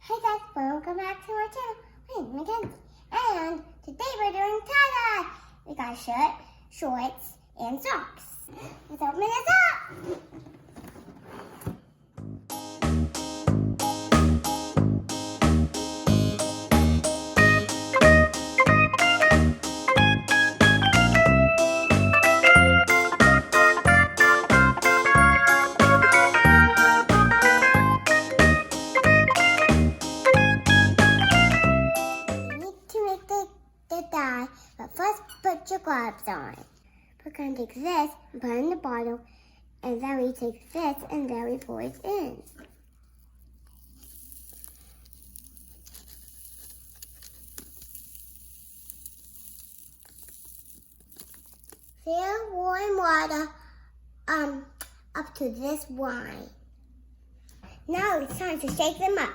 Hey guys, welcome back to our channel. My name is Kenzie, and today we're doing tie-dye. We got a shirt, shorts, and socks. Let's open this up. Dye, but first put your gloves on. We're going to take this and put it in the bottle, and then we take this and then we pour it in. Fill warm water up to this wine. Now it's time to shake them up.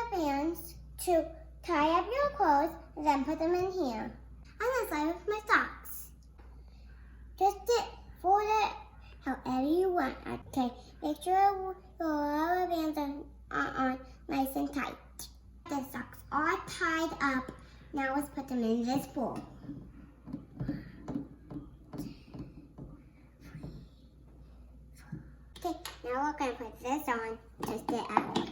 Bands to tie up your clothes and then put them in here. I'm gonna with my socks. Just fold it however you want. Okay, make sure your rubber bands are on nice and tight. The socks are tied up. Now let's put them in this bowl. Okay, now we're gonna put this on. Just it out.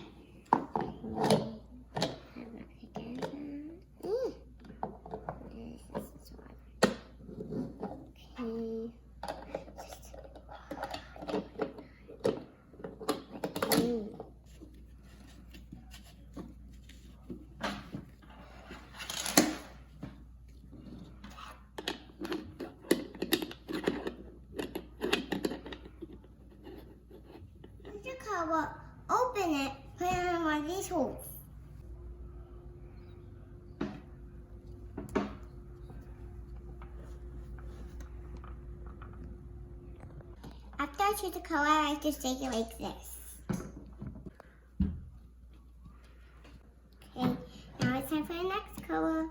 Cover, open it, put it in one of these holes. After I choose the color, I just take it like this. Okay, now it's time for the next color.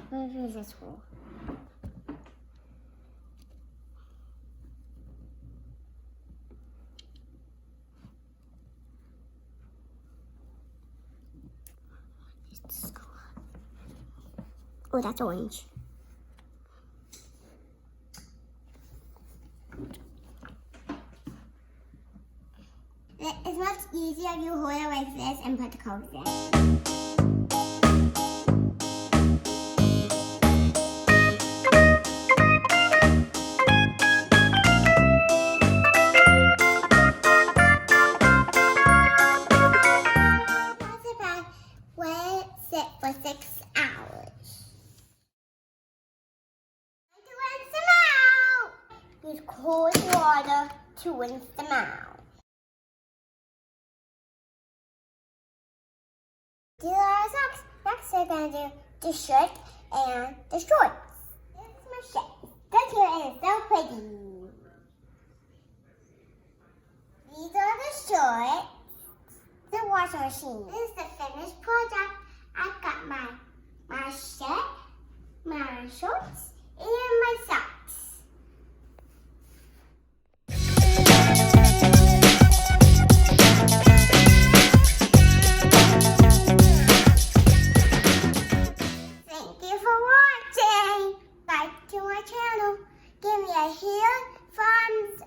Where is this hole? Oh, that's orange. It's much easier if you hold it like this and put the colors in. Let it sit for 6 hours. To rinse them out. Use cold water to rinse them out. These are our socks. Next we're going to do the shirt and the shorts. This is my shirt. It's here and it's so pretty. These are the shorts. The washing machine. This is the finished project. I've got my shirt, my shorts, and my socks. Thank you for watching. Subscribe to my channel. Give me a huge thumbs